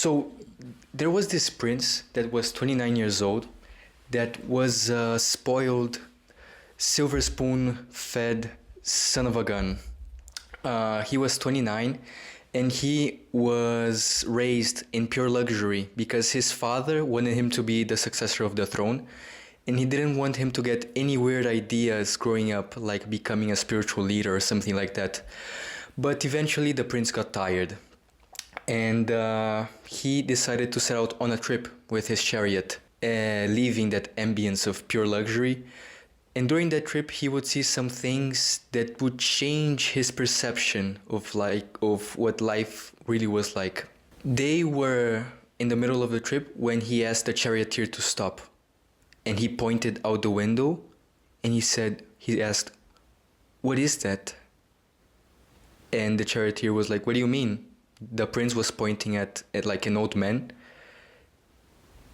So there was this prince that was 29 years old that was a spoiled, silver spoon fed son of a gun. He was 29 and he was raised in pure luxury because his father wanted him to be the successor of the throne, and he didn't want him to get any weird ideas growing up, like becoming a spiritual leader or something like that. But eventually the prince got tired, and he decided to set out on a trip with his chariot, leaving that ambience of pure luxury. And during that trip, he would see some things that would change his perception of what life really was like. They were in the middle of the trip when he asked the charioteer to stop, and he pointed out the window, and he asked, "What is that?" And the charioteer was like, "What do you mean?" The prince was pointing at like an old man,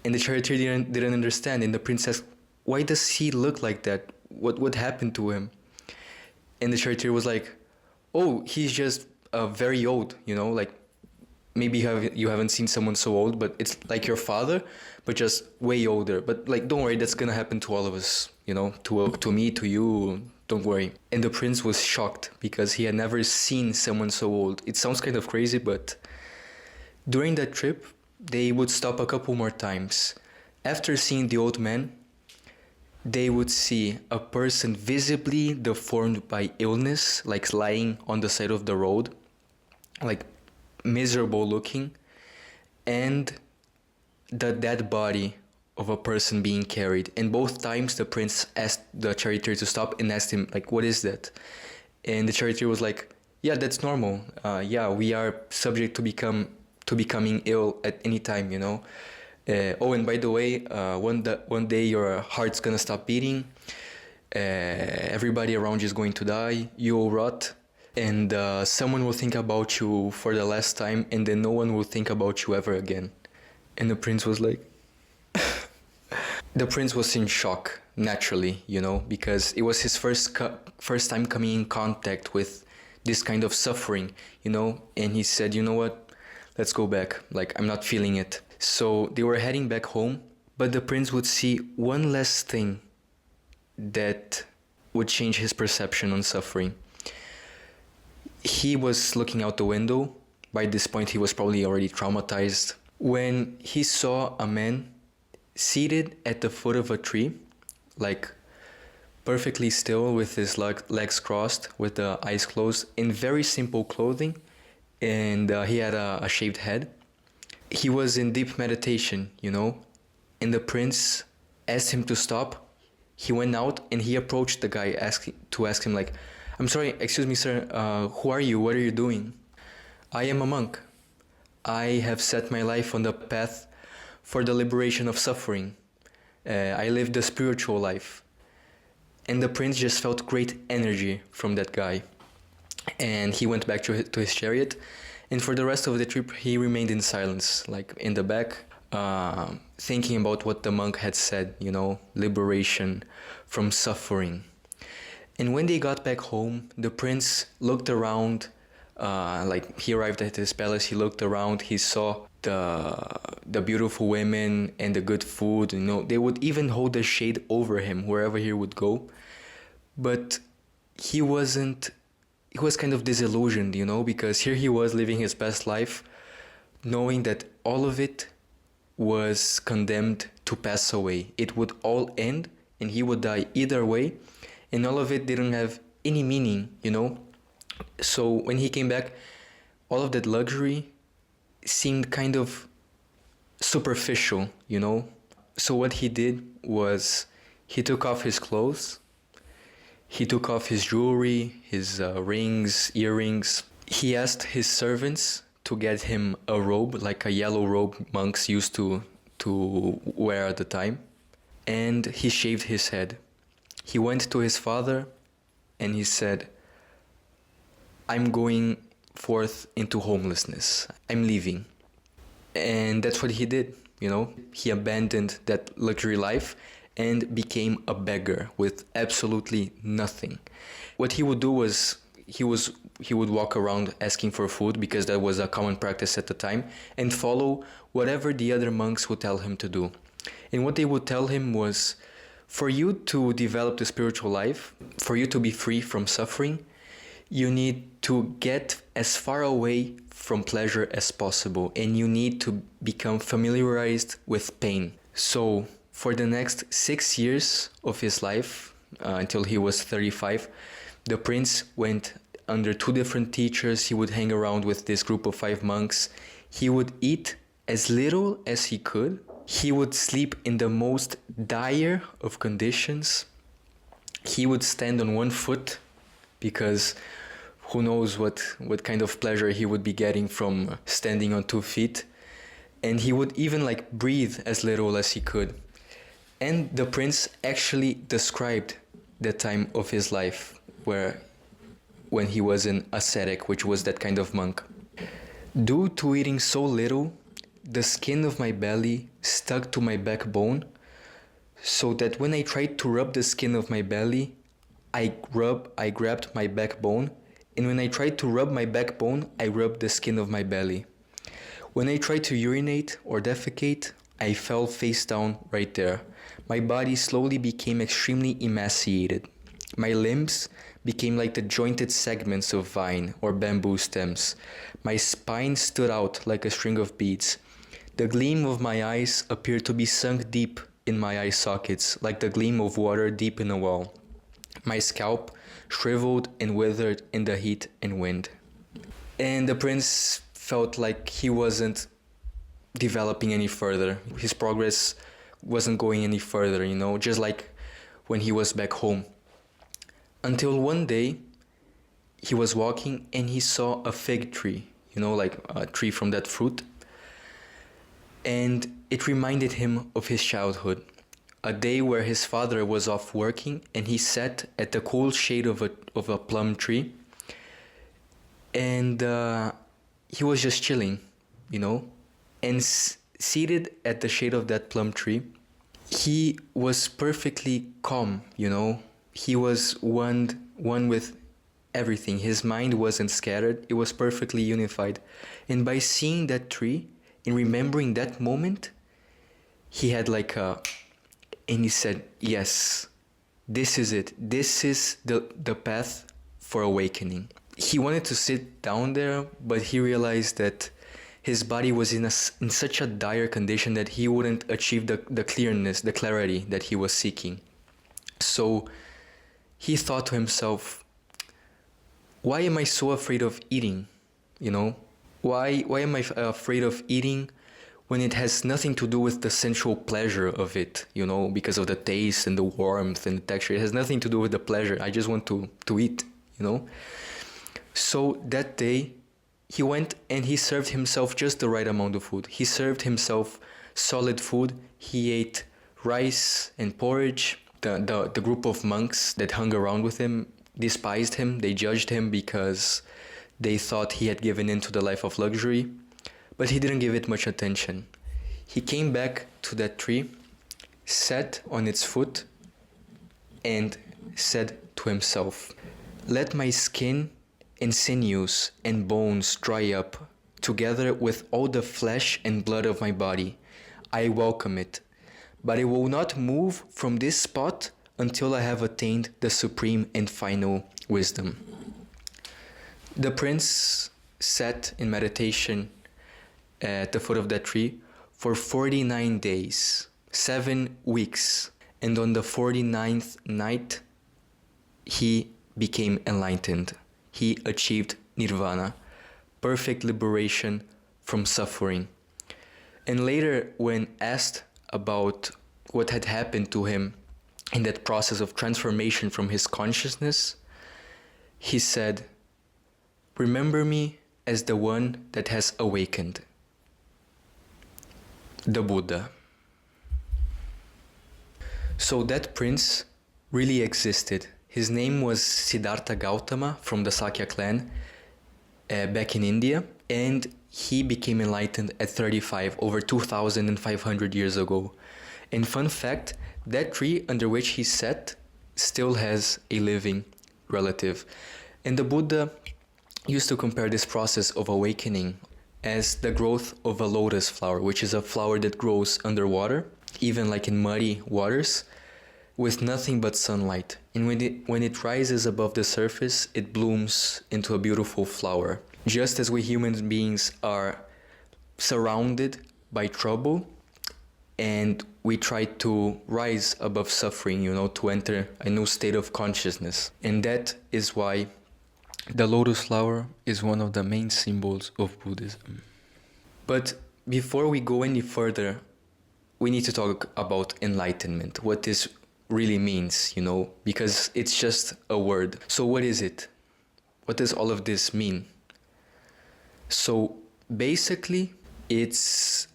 and the charioteer didn't understand. And the prince asked, "Why does he look like that? What happened to him?" And the charioteer was like, "Oh, he's just very old, like maybe you haven't seen someone so old, but it's like your father, but just way older. But like, don't worry, that's gonna happen to all of us, to me, to you. Don't worry." And the prince was shocked because he had never seen someone so old. It sounds kind of crazy, but during that trip, they would stop a couple more times. After seeing the old man, they would see a person visibly deformed by illness, like lying on the side of the road, like miserable looking, and the dead body of a person being carried. And both times the prince asked the charioteer to stop and asked him, like, "What is that?" And the charioteer was like, "Yeah, that's normal. Yeah, we are subject to becoming ill at any time, Oh, and by the way, one day your heart's gonna stop beating. Everybody around you is going to die. You will rot, and someone will think about you for the last time, and then no one will think about you ever again." And the prince was like, the prince was in shock naturally, because it was his first time coming in contact with this kind of suffering, And he said, "You know what? Let's go back. Like, I'm not feeling it." So they were heading back home, but the prince would see one last thing that would change his perception on suffering. He was looking out the window. By this point, he was probably already traumatized, when he saw a man seated at the foot of a tree, like perfectly still with his legs crossed, with the eyes closed, in very simple clothing, and he had a shaved head. He was in deep meditation, and the prince asked him to stop. He went out and he approached the guy to ask him, like, "I'm sorry, excuse me, sir, who are you? What are you doing?" "I am a monk. I have set my life on the path for the liberation of suffering. I live the spiritual life." And the prince just felt great energy from that guy. And he went back to his chariot. And for the rest of the trip, he remained in silence, like in the back, thinking about what the monk had said, liberation from suffering. And when they got back home, the prince looked around, like he arrived at his palace, he looked around, he saw the beautiful women and the good food, they would even hold the shade over him wherever he would go. But he was kind of disillusioned, because here he was living his best life, knowing that all of it was condemned to pass away. It would all end and he would die either way, and all of it didn't have any meaning, So when he came back, all of that luxury seemed kind of superficial, So what he did was he took off his clothes, he took off his jewelry, his rings, earrings. He asked his servants to get him a robe, like a yellow robe monks used to wear at the time. And he shaved his head. He went to his father and he said, "I'm going forth into homelessness. I'm leaving." And that's what he did, He abandoned that luxury life and became a beggar with absolutely nothing. What he would do was he would walk around asking for food because that was a common practice at the time, and follow whatever the other monks would tell him to do. And what they would tell him was, for you to develop the spiritual life, for you to be free from suffering, you need to get as far away from pleasure as possible, and you need to become familiarized with pain. So for the next 6 years of his life, until he was 35, the prince went under 2 different teachers. He would hang around with this group of 5 monks. He would eat as little as he could. He would sleep in the most dire of conditions. He would stand on 1 foot because who knows what kind of pleasure he would be getting from standing on 2 feet. And he would even breathe as little as he could. And the prince actually described the time of his life when he was an ascetic, which was that kind of monk. Due to eating so little, the skin of my belly stuck to my backbone, so that when I tried to rub the skin of my belly, I grabbed my backbone, and when I tried to rub my backbone, I rubbed the skin of my belly. When I tried to urinate or defecate, I fell face down right there. My body slowly became extremely emaciated. My limbs became like the jointed segments of vine or bamboo stems. My spine stood out like a string of beads. The gleam of my eyes appeared to be sunk deep in my eye sockets, like the gleam of water deep in a well. My scalp shriveled and withered in the heat and wind. And the prince felt like he wasn't developing any further. His progress wasn't going any further, just like when he was back home. Until one day, he was walking and he saw a fig tree, like a tree from that fruit. And it reminded him of his childhood, a day where his father was off working and he sat at the cool shade of a plum tree. And he was just chilling, And seated at the shade of that plum tree, he was perfectly calm, He was one with everything. His mind wasn't scattered. It was perfectly unified. And by seeing that tree and remembering that moment, he had and he said, yes, this is it. This is the path for awakening. He wanted to sit down there, but he realized that his body was in such a dire condition that he wouldn't achieve the clearness, the clarity that he was seeking. So he thought to himself, why am I so afraid of eating? Why am I afraid of eating when it has nothing to do with the sensual pleasure of it, because of the taste and the warmth and the texture. It has nothing to do with the pleasure. I just want to eat, So that day, he went and he served himself just the right amount of food. He served himself solid food. He ate rice and porridge. The group of monks that hung around with him despised him. They judged him because they thought he had given in to the life of luxury. But he didn't give it much attention. He came back to that tree, sat on its foot, and said to himself, let my skin and sinews and bones dry up, together with all the flesh and blood of my body. I welcome it, but I will not move from this spot until I have attained the supreme and final wisdom. The prince sat in meditation at the foot of that tree for 49 days, 7 weeks, and on the 49th night, he became enlightened. He achieved nirvana, perfect liberation from suffering. And later, when asked about what had happened to him in that process of transformation from his consciousness, he said, remember me as the one that has awakened, the Buddha. So that prince really existed. His name was Siddhartha Gautama from the Sakya clan back in India, and he became enlightened at 35, over 2,500 years ago. And fun fact, that tree under which he sat still has a living relative. And the Buddha used to compare this process of awakening as the growth of a lotus flower, which is a flower that grows underwater, even like in muddy waters, with nothing but sunlight. And when it rises above the surface, it blooms into a beautiful flower. Just as we human beings are surrounded by trouble, and we try to rise above suffering, to enter a new state of consciousness. And that is why the lotus flower is one of the main symbols of Buddhism. But before we go any further, we need to talk about enlightenment, what this really means, because it's just a word. So what is it? What does all of this mean? So basically, it's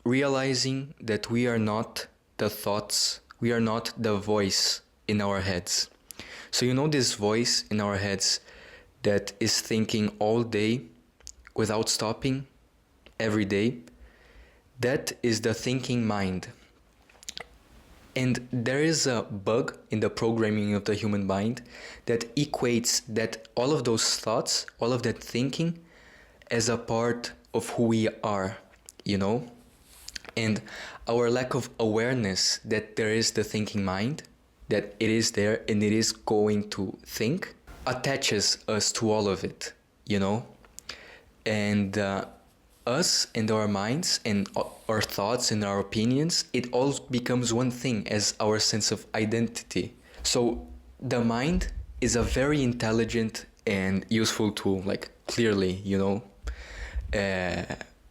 realizing that we are not the thoughts, we are not the voice in our heads. So this voice in our heads that is thinking all day without stopping, every day, that is the thinking mind. And there is a bug in the programming of the human mind that equates that all of those thoughts, all of that thinking, as a part of who we are, And our lack of awareness that there is the thinking mind, that it is there and it is going to think, attaches us to all of it, And us and our minds and our thoughts and our opinions, it all becomes one thing as our sense of identity. So the mind is a very intelligent and useful tool, like clearly,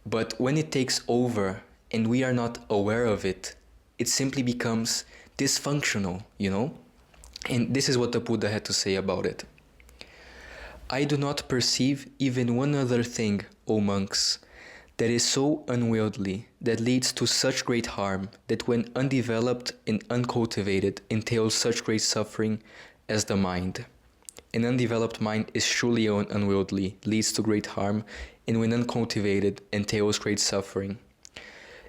but when it takes over and we are not aware of it, it simply becomes dysfunctional, And this is what the Buddha had to say about it. I do not perceive even one other thing, O monks, that is so unwieldy, that leads to such great harm, that when undeveloped and uncultivated entails such great suffering as the mind. An undeveloped mind is truly unwieldy, leads to great harm, and when uncultivated entails great suffering.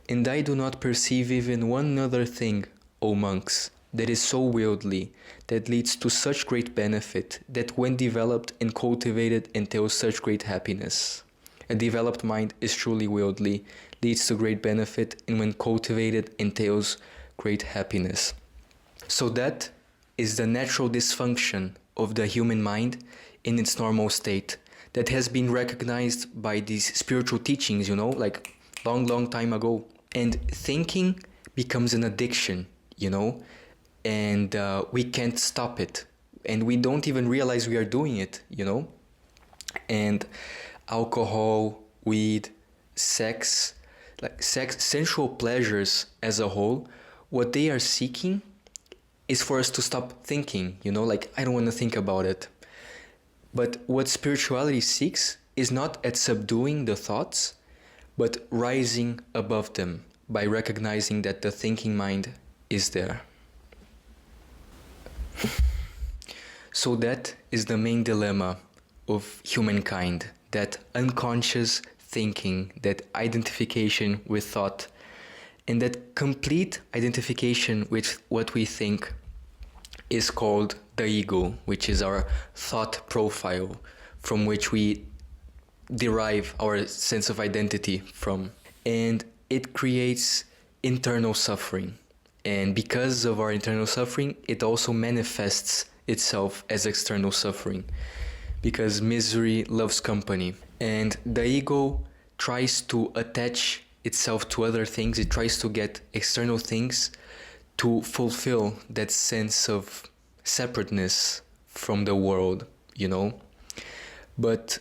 And I do not perceive even one other thing, O monks, that is so wieldy, that leads to such great benefit, that when developed and cultivated entails such great happiness. A developed mind is truly wieldy, leads to great benefit, and when cultivated entails great happiness. So that is the natural dysfunction of the human mind in its normal state that has been recognized by these spiritual teachings, like long time ago. And thinking becomes an addiction, and we can't stop it. And we don't even realize we are doing it, And alcohol, weed, sex, sensual pleasures as a whole, what they are seeking is for us to stop thinking, I don't want to think about it. But what spirituality seeks is not at subduing the thoughts, but rising above them by recognizing that the thinking mind is there. So that is the main dilemma of humankind, that unconscious thinking, that identification with thought, and that complete identification with what we think is called the ego, which is our thought profile from which we derive our sense of identity from. And it creates internal suffering. And because of our internal suffering, it also manifests itself as external suffering, because misery loves company. And the ego tries to attach itself to other things. It tries to get external things to fulfill that sense of separateness from the world, But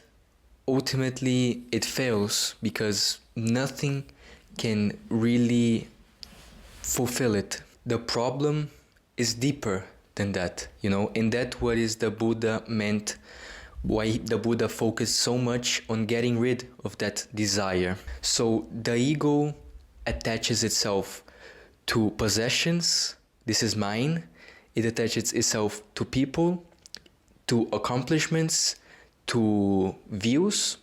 ultimately it fails because nothing can really fulfill it. The problem is deeper than that, and that what is the Buddha meant, why the Buddha focused so much on getting rid of that desire. So the ego attaches itself to possessions, this is mine. It attaches itself to people, to accomplishments, to views.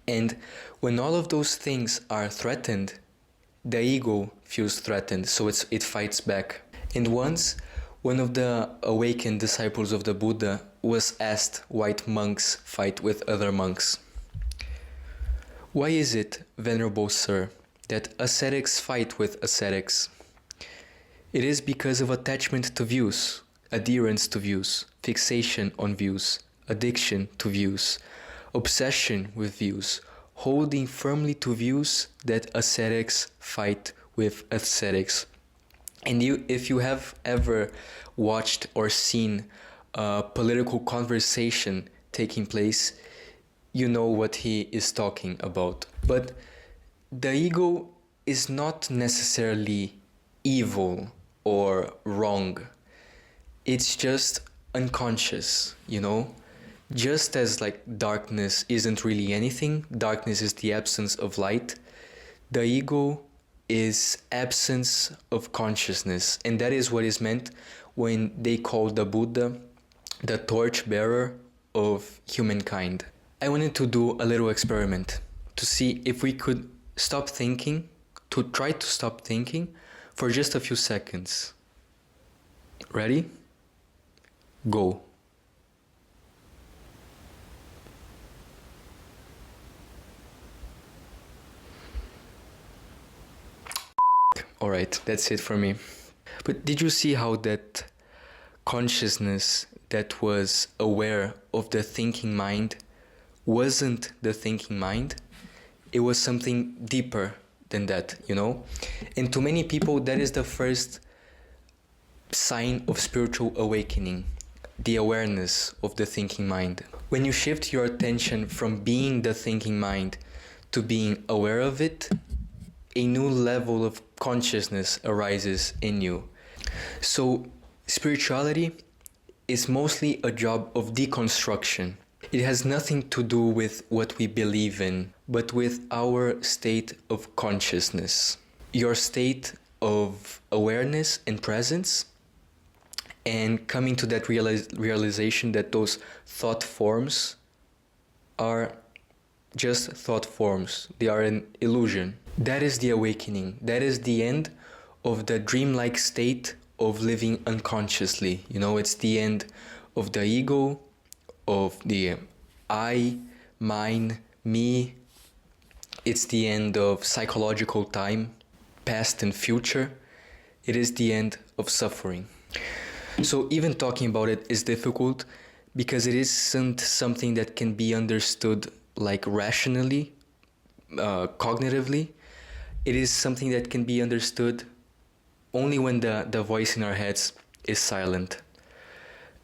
And when all of those things are threatened, the ego feels threatened, so it fights back. And once One of the awakened disciples of the Buddha was asked why monks fight with other monks. Why is it, Venerable Sir, that ascetics fight with ascetics? It is because of attachment to views, adherence to views, fixation on views, addiction to views, obsession with views, holding firmly to views that ascetics fight with ascetics. And if you have ever watched or seen a political conversation taking place, you know what he is talking about. But the ego is not necessarily evil or wrong. It's just unconscious, you know? Just as like darkness isn't really anything, darkness is the absence of light, the ego is absence of consciousness. And that is what is meant when they call the Buddha the torch bearer of humankind. I wanted to do a little experiment to see if we could stop thinking, to try to stop thinking for just a few seconds. Ready? Go. Alright, that's it for me. But did you see how that consciousness that was aware of the thinking mind wasn't the thinking mind? It was something deeper than that, you know? And to many people, that is the first sign of spiritual awakening, the awareness of the thinking mind. When you shift your attention from being the thinking mind to being aware of it, a new level of consciousness arises in you. So, spirituality is mostly a job of deconstruction. It has nothing to do with what we believe in, but with our state of consciousness. Your state of awareness and presence, and coming to that realization that those thought forms are just thought forms. They are an illusion. That is the awakening. That is the end of the dreamlike state of living unconsciously. You know, it's the end of the ego, of the I, mine, me. It's the end of psychological time, past and future. It is the end of suffering. So even talking about it is difficult because it isn't something that can be understood like rationally, cognitively. It is something that can be understood only when the voice in our heads is silent.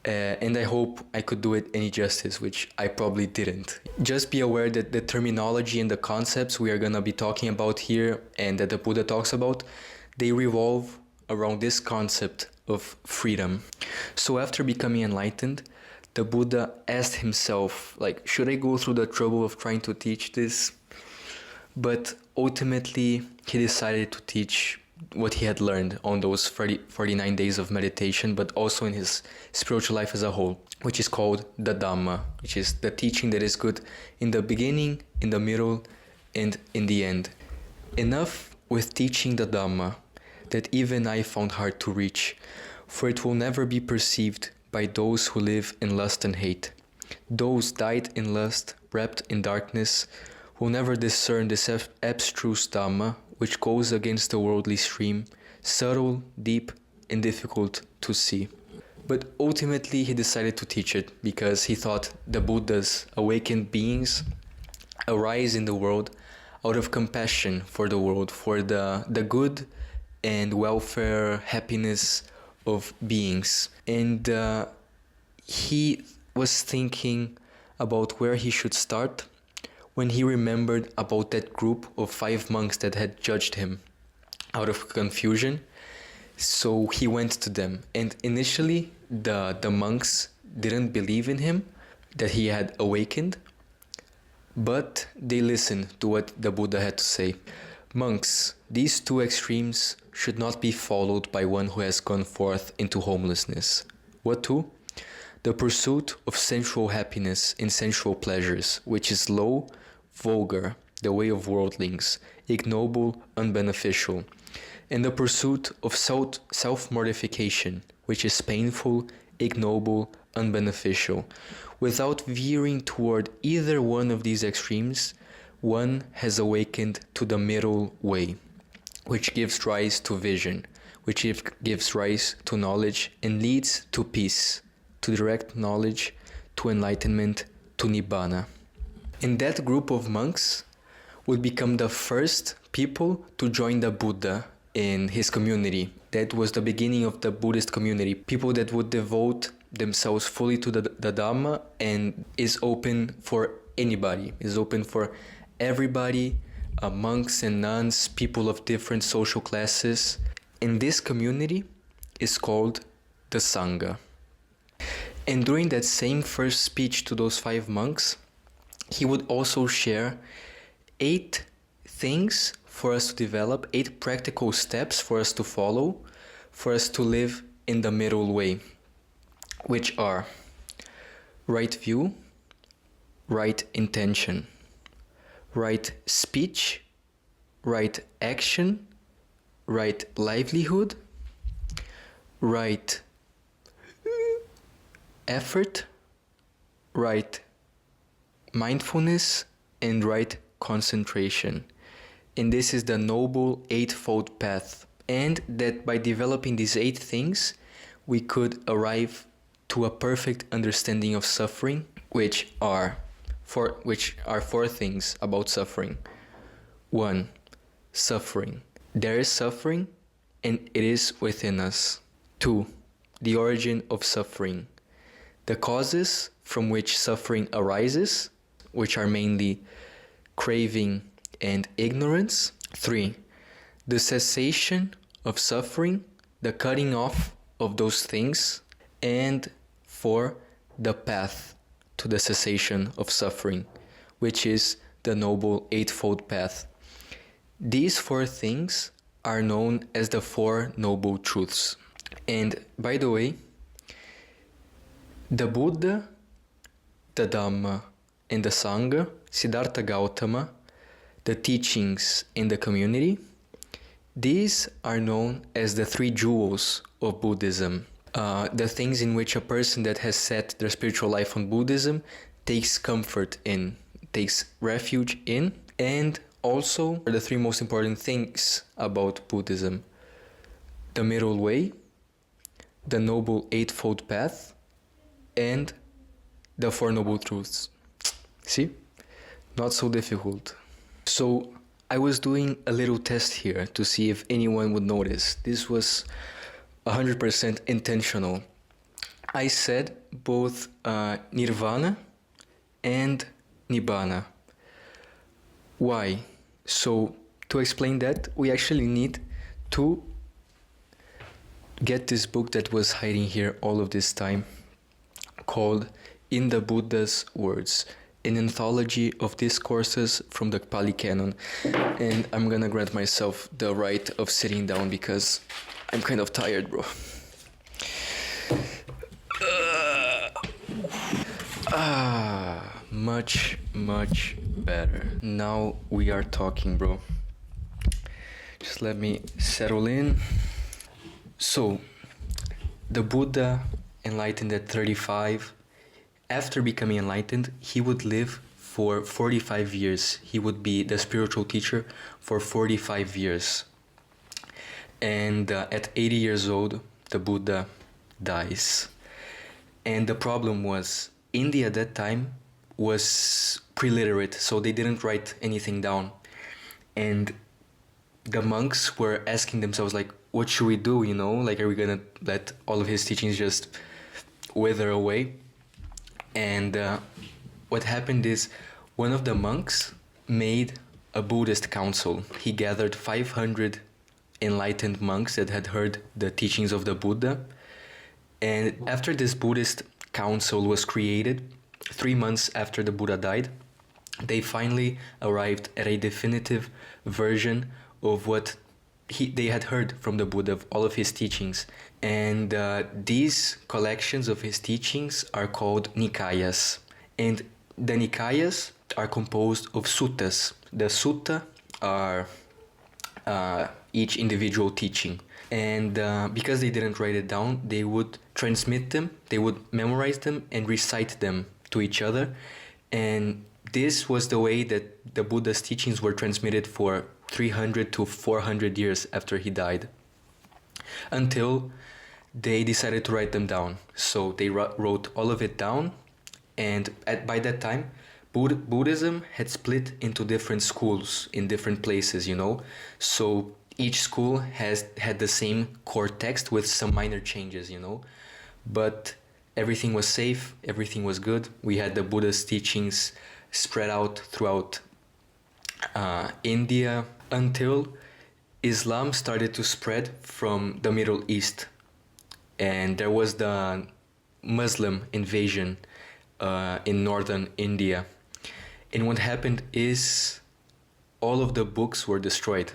And I hope I could do it any justice, which I probably didn't. Just be aware that the terminology and the concepts we are going to be talking about here and that the Buddha talks about, they revolve around this concept of freedom. So after becoming enlightened, the Buddha asked himself, like, should I go through the trouble of trying to teach this? But ultimately, he decided to teach what he had learned on those 49 days of meditation, but also in his spiritual life as a whole, which is called the Dhamma, which is the teaching that is good in the beginning, in the middle, and in the end. Enough with teaching the Dhamma that even I found hard to reach, for it will never be perceived by those who live in lust and hate. Those died in lust, wrapped in darkness, will never discern this abstruse Dhamma, which goes against the worldly stream, subtle, deep, and difficult to see. But ultimately he decided to teach it because he thought the Buddhas, awakened beings, arise in the world out of compassion for the world, for the good and welfare, happiness of beings. And he was thinking about where he should start when he remembered about that group of 5 monks that had judged him out of confusion. So he went to them, and initially the monks didn't believe in him, that he had awakened, but they listened to what the Buddha had to say. Monks, these 2 extremes should not be followed by one who has gone forth into homelessness. What 2? The pursuit of sensual happiness in sensual pleasures, which is low, vulgar, the way of worldlings, ignoble, unbeneficial, and the pursuit of self-mortification, which is painful, ignoble, unbeneficial. Without veering toward either one of these extremes, one has awakened to the middle way, which gives rise to vision, which gives rise to knowledge and leads to peace, to direct knowledge, to enlightenment, to Nibbana. And that group of monks would become the first people to join the Buddha in his community. That was the beginning of the Buddhist community. People that would devote themselves fully to the Dhamma and is open for anybody, is open for everybody, monks and nuns, people of different social classes. And this community is called the Sangha. And during that same first speech to those 5 monks, he would also share 8 things for us to develop, 8 practical steps for us to follow, for us to live in the middle way, which are right view, right intention, right speech, right action, right livelihood, right effort, right mindfulness, and right concentration. And this is the Noble Eightfold Path. And that by developing these 8 things, we could arrive to a perfect understanding of suffering, which are 4 things about suffering. 1. Suffering. There is suffering, and it is within us. 2. The origin of suffering. The causes from which suffering arises, which are mainly craving and ignorance. 3. The cessation of suffering, the cutting off of those things. And 4. The path to the cessation of suffering, which is the Noble Eightfold Path. These 4 things are known as the 4 Noble Truths. And by the way, the Buddha, the Dhamma, and the Sangha, Siddhartha Gautama, the teachings in the community, these are known as the 3 jewels of Buddhism. The things in which a person that has set their spiritual life on Buddhism takes comfort in, takes refuge in, and also are the 3 most important things about Buddhism: the middle way, the Noble Eightfold Path, and the 4 Noble Truths. See? Not so difficult. So I was doing a little test here to see if anyone would notice. This was 100% intentional. I said both Nirvana and Nibbana. Why? So to explain that, we actually need to get this book that was hiding here all of this time, called In the Buddha's Words, an anthology of discourses from the Pali Canon. And I'm gonna grant myself the right of sitting down because I'm kind of tired, bro. Much, much better. Now we are talking, bro. Just let me settle in. So, the Buddha enlightened at 35. After becoming enlightened, he would live for 45 years. He would be the spiritual teacher for 45 years. And at 80 years old, the Buddha dies. And the problem was, India at that time was pre-literate, so they didn't write anything down. And the monks were asking themselves, like, what should we do, you know? Like, are we gonna let all of his teachings just wither away? And what happened is, one of the monks made a Buddhist council. He gathered 500 enlightened monks that had heard the teachings of the Buddha. And after this Buddhist council was created, 3 months after the Buddha died, they finally arrived at a definitive version of what they had heard from the Buddha, of all of his teachings. And these collections of his teachings are called Nikayas. And the Nikayas are composed of suttas. The sutta are each individual teaching. And because they didn't write it down, they would transmit them, they would memorize them and recite them to each other. And this was the way that the Buddha's teachings were transmitted for 300 to 400 years after he died, until they decided to write them down. So they wrote all of it down, and by that time, Buddhism had split into different schools in different places, you know. So each school had the same core text with some minor changes, you know. But everything was safe, everything was good. We had the Buddha's teachings spread out throughout India until Islam started to spread from the Middle East. And there was the Muslim invasion in northern India. And what happened is all of the books were destroyed.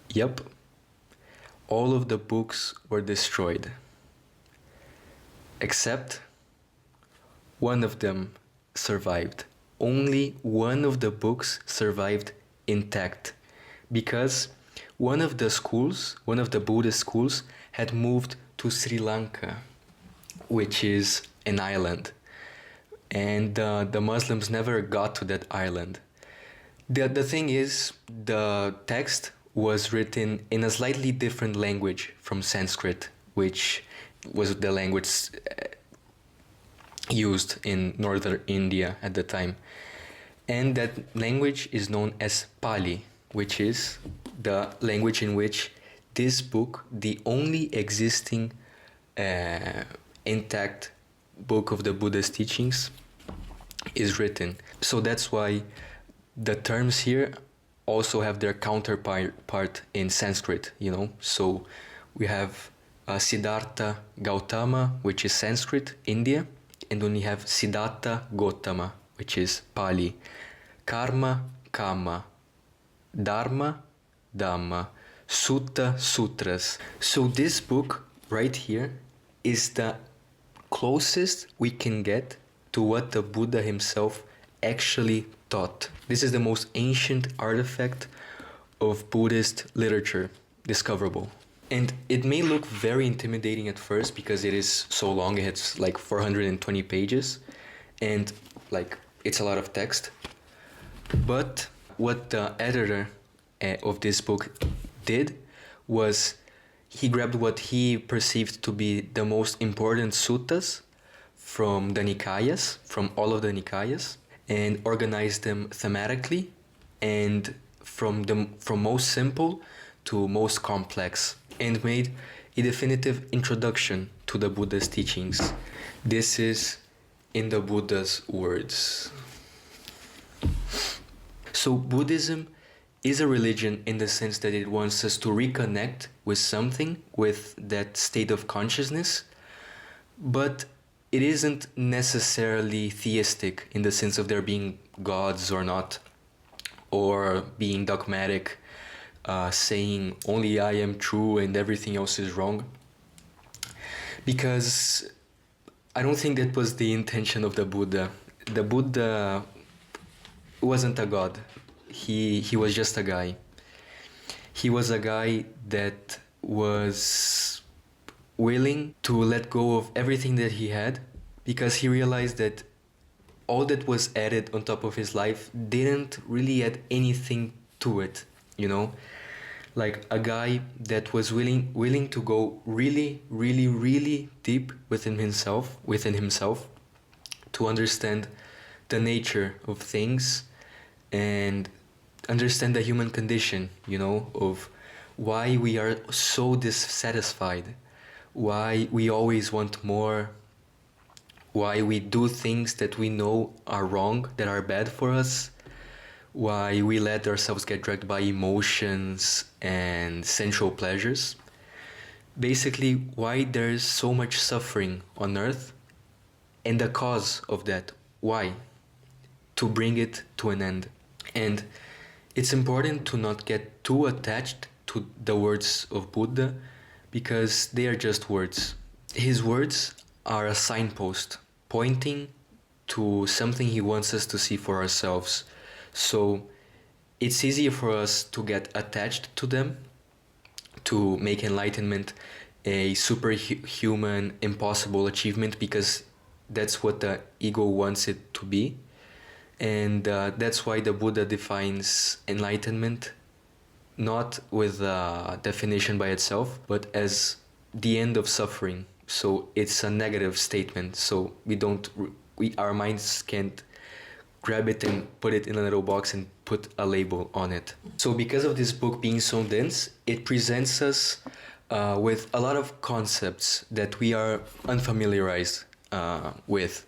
Yep, all of the books were destroyed, except one of them survived. Only one of the books survived intact, because one of the Buddhist schools had moved to Sri Lanka, which is an island. And the Muslims never got to that island. The thing is, the text was written in a slightly different language from Sanskrit, which was the language used in northern India at the time. And that language is known as Pali, which is the language in which this book, the only existing intact book of the Buddha's teachings, is written. So that's why the terms here also have their counterpart in Sanskrit, you know. So we have Siddhartha Gautama, which is Sanskrit, India, and then we have Siddhartha Gautama, which is Pali. Karma, Kama, Dharma, Dhamma, Sutta, Sutras. So this book right here is the closest we can get to what the Buddha himself actually taught. This is the most ancient artifact of Buddhist literature discoverable. And it may look very intimidating at first because it is so long. It's like 420 pages and like it's a lot of text. But what the editor of this book did was he grabbed what he perceived to be the most important suttas from the Nikayas, from all of the Nikayas, and organized them thematically and from most simple to most complex, and made a definitive introduction to the Buddha's teachings. This is in the Buddha's words. So Buddhism is a religion in the sense that it wants us to reconnect with something, with that state of consciousness, but it isn't necessarily theistic in the sense of there being gods or not, or being dogmatic, saying only I am true and everything else is wrong. Because I don't think that was the intention of the Buddha. The Buddha wasn't a god. He was just a guy. He was a guy that was willing to let go of everything that he had, because he realized that all that was added on top of his life didn't really add anything to it, you know? Like a guy that was willing to go really, really, really deep within himself to understand the nature of things and understand the human condition, you know, of why we are so dissatisfied, why we always want more, why we do things that we know are wrong, that are bad for us, why we let ourselves get dragged by emotions and sensual pleasures. Basically, why there's so much suffering on earth and the cause of that. Why? To bring it to an end. And it's important to not get too attached to the words of Buddha, because they are just words. His words are a signpost pointing to something he wants us to see for ourselves. So it's easier for us to get attached to them, to make enlightenment a superhuman, impossible achievement, because that's what the ego wants it to be. And that's why the Buddha defines enlightenment not with a definition by itself, but as the end of suffering. So it's a negative statement. So our minds can't grab it and put it in a little box and put a label on it. So because of this book being so dense, it presents us with a lot of concepts that we are unfamiliarized with.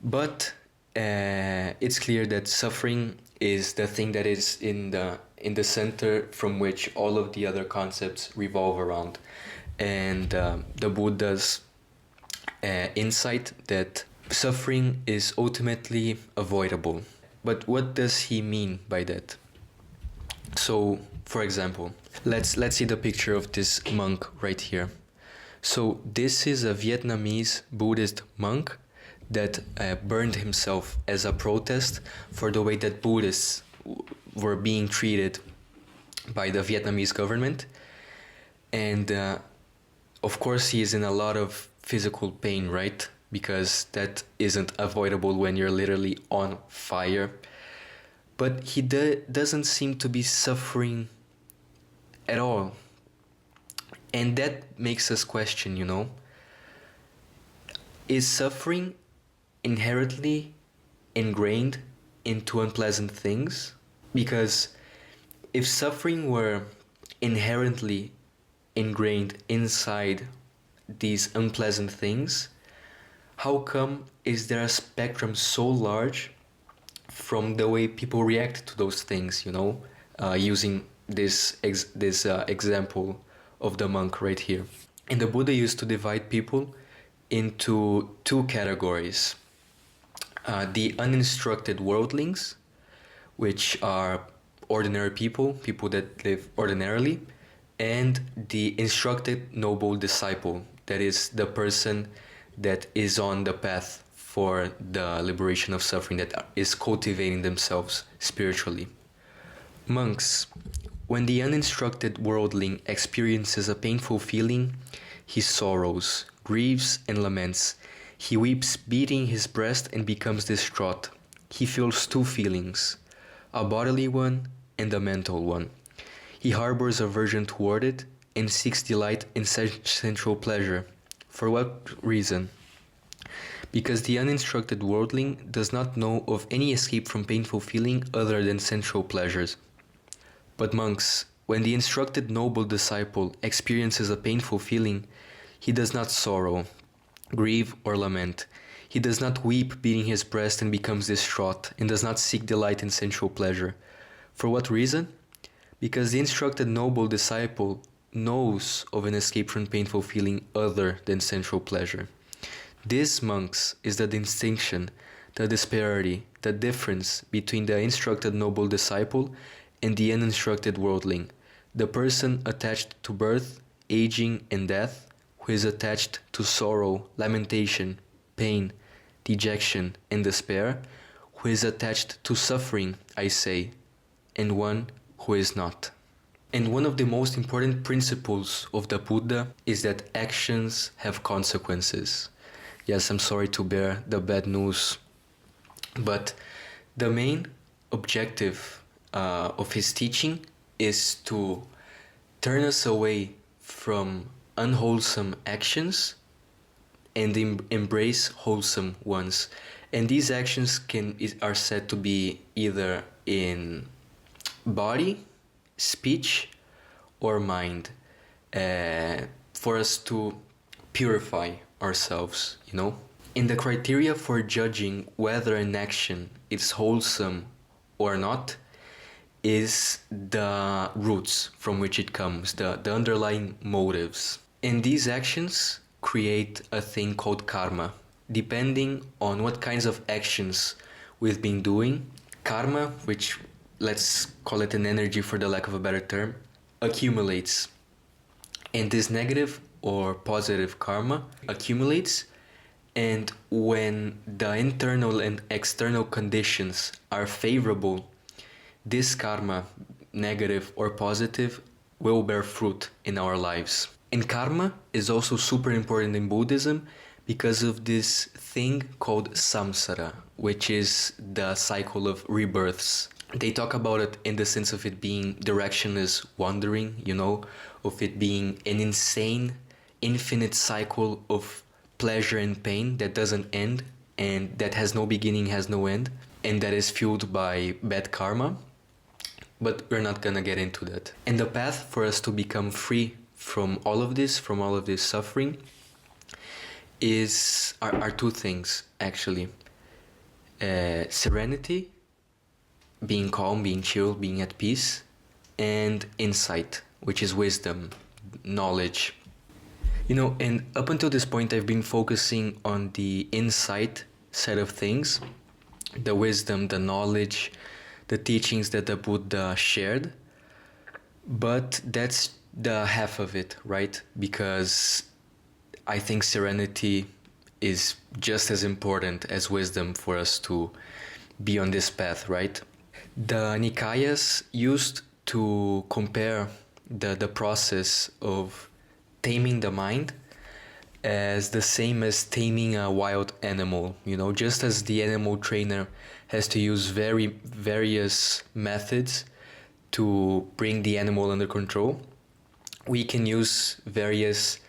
But it's clear that suffering is the thing that is in the center from which all of the other concepts revolve around. And the Buddha's insight that suffering is ultimately avoidable. But what does he mean by that? So, for example, let's see the picture of this monk right here. So this is a Vietnamese Buddhist monk that burned himself as a protest for the way that Buddhists were being treated by the Vietnamese government. And of course he is in a lot of physical pain, right? Because that isn't avoidable when you're literally on fire. But he doesn't seem to be suffering at all. And that makes us question, is suffering inherently ingrained into unpleasant things? Because if suffering were inherently ingrained inside these unpleasant things, how come is there a spectrum so large from the way people react to those things, using this example of the monk right here. And the Buddha used to divide people into two categories. The uninstructed worldlings, which are ordinary people that live ordinarily, and the instructed noble disciple, that is the person that is on the path for the liberation of suffering, that is cultivating themselves spiritually. Monks, when the uninstructed worldling experiences a painful feeling, he sorrows, grieves, and laments. He weeps, beating his breast, and becomes distraught. He feels two feelings, a bodily one and a mental one. He harbors aversion toward it and seeks delight in sensual pleasure. For what reason? Because the uninstructed worldling does not know of any escape from painful feeling other than sensual pleasures. But monks, when the instructed noble disciple experiences a painful feeling, he does not sorrow, grieve, or lament. He does not weep, beating his breast, and becomes distraught, and does not seek delight in sensual pleasure. For what reason? Because the instructed noble disciple knows of an escape from painful feeling other than sensual pleasure. This, monks, is the distinction, the disparity, the difference between the instructed noble disciple and the uninstructed worldling, the person attached to birth, aging, and death, who is attached to sorrow, lamentation, pain, dejection, and despair, who is attached to suffering, I say, and one who is not. And one of the most important principles of the Buddha is that actions have consequences. Yes, I'm sorry to bear the bad news, but the main objective of his teaching is to turn us away from unwholesome actions and embrace wholesome ones. And these actions are said to be either in body, speech, or mind, for us to purify ourselves, And the criteria for judging whether an action is wholesome or not is the roots from which it comes, the underlying motives. And these actions create a thing called karma. Depending on what kinds of actions we've been doing, karma, which let's call it an energy for the lack of a better term, accumulates. And this negative or positive karma accumulates And when the internal and external conditions are favorable, this karma, negative or positive, will bear fruit in our lives. And karma is also super important in Buddhism because of this thing called samsara, which is the cycle of rebirths. They talk about it in the sense of it being directionless wandering, of it being an insane, infinite cycle of pleasure and pain that doesn't end and that has no beginning, has no end, and that is fueled by bad karma. But we're not gonna get into that. And the path for us to become free from all of this suffering, are two things actually. Serenity, being calm, being chill, being at peace, and insight, which is wisdom, knowledge. And up until this point I've been focusing on the insight side of things, the wisdom, the knowledge, the teachings that the Buddha shared. But that's the half of it, right? Because I think serenity is just as important as wisdom for us to be on this path, right? The Nikayas used to compare the process of taming the mind as the same as taming a wild animal. Just as the animal trainer has to use various methods to bring the animal under control, we can use various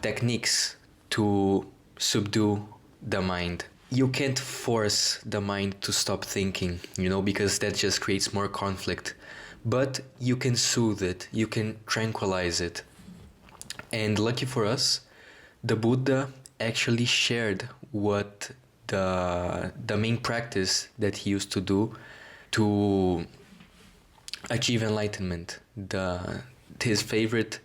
techniques to subdue the mind. You can't force the mind to stop thinking, because that just creates more conflict. But you can soothe it, you can tranquilize it. And lucky for us, the Buddha actually shared what the main practice that he used to do to achieve enlightenment. His favorite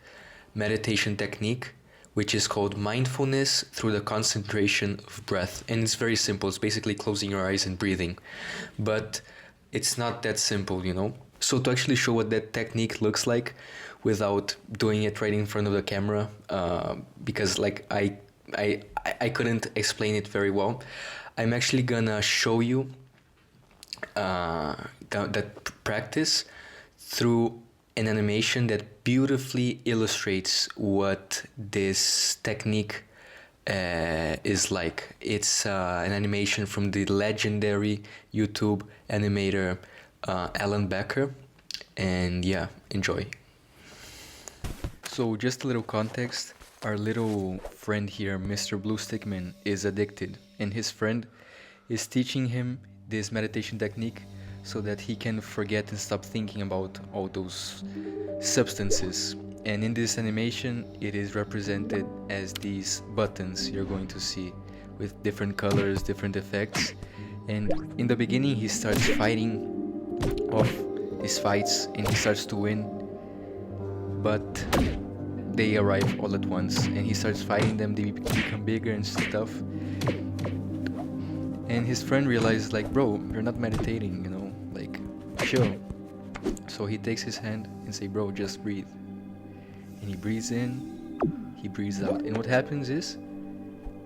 meditation technique, which is called mindfulness through the concentration of breath. And it's very simple. It's basically closing your eyes and breathing. But it's not that simple, So to actually show what that technique looks like without doing it right in front of the camera, because I couldn't explain it very well, I'm actually gonna show you that practice through an animation that beautifully illustrates what this technique is like. It's an animation from the legendary YouTube animator Alan Becker, and yeah, enjoy. So just a little context, our little friend here, Mr. Blue Stickman, is addicted, and his friend is teaching him this meditation technique so that he can forget and stop thinking about all those substances. And in this animation, it is represented as these buttons you're going to see with different colors, different effects. And in the beginning, he starts fighting off these fights and he starts to win, but they arrive all at once and he starts fighting them, they become bigger and stuff. And his friend realizes, bro, you're not meditating, chill. So he takes his hand and say, bro, just breathe. And he breathes in, he breathes out. And what happens is,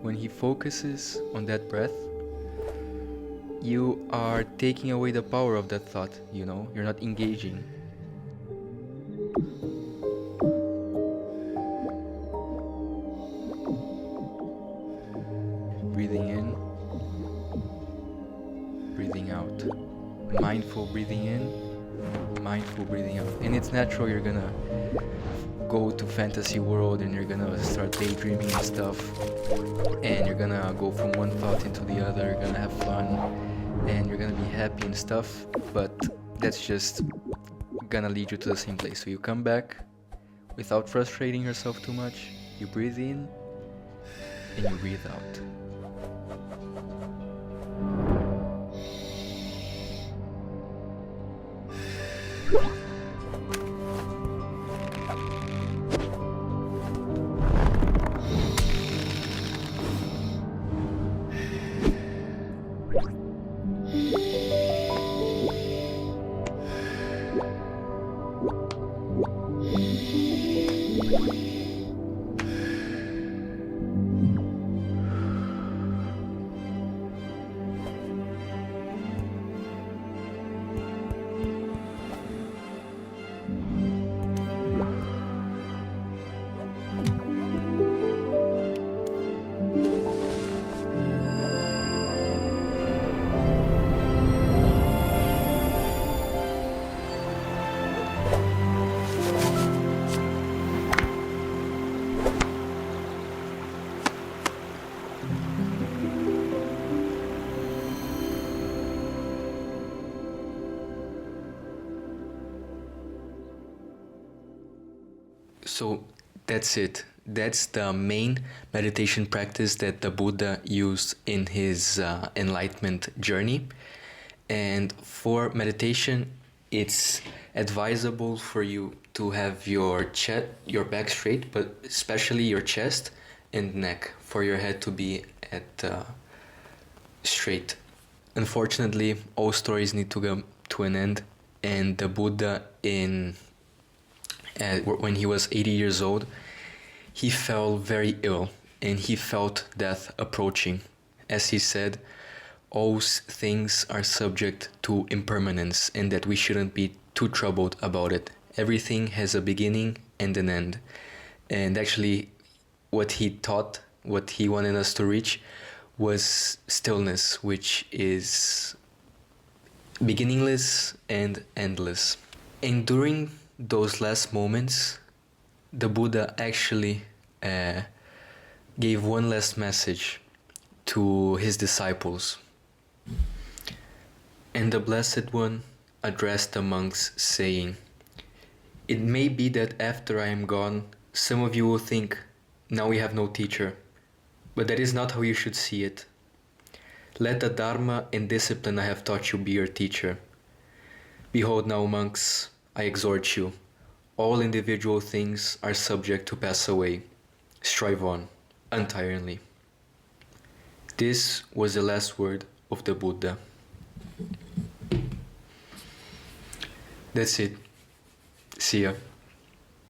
when he focuses on that breath, you are taking away the power of that thought, you're not engaging. Breathing in, breathing out. Mindful breathing in, mindful breathing out. And it's natural, you're gonna go to fantasy world and you're gonna start daydreaming and stuff, and you're gonna go from one thought into the other, you're gonna have fun and you're gonna be happy and stuff, but that's just gonna lead you to the same place. So you come back without frustrating yourself too much, you breathe in and you breathe out. So that's it. That's the main meditation practice that the Buddha used in his enlightenment journey. And for meditation, it's advisable for you to have your back straight, but especially your chest and neck, for your head to be at straight. Unfortunately, all stories need to come to an end, and the Buddha, when he was 80 years old, he fell very ill, and he felt death approaching. As he said, all things are subject to impermanence, and that we shouldn't be too troubled about it. Everything has a beginning and an end. And actually, what he taught, what he wanted us to reach, was stillness, which is beginningless and endless. And during those last moments, the Buddha actually gave one last message to his disciples. And the Blessed One addressed the monks, saying, "It may be that after I am gone, some of you will think, 'Now we have no teacher.' But that is not how you should see it. Let the Dharma and discipline I have taught you be your teacher. Behold now, monks, I exhort you. All individual things are subject to pass away. Strive on, untiringly." This was the last word of the Buddha. That's it. See ya.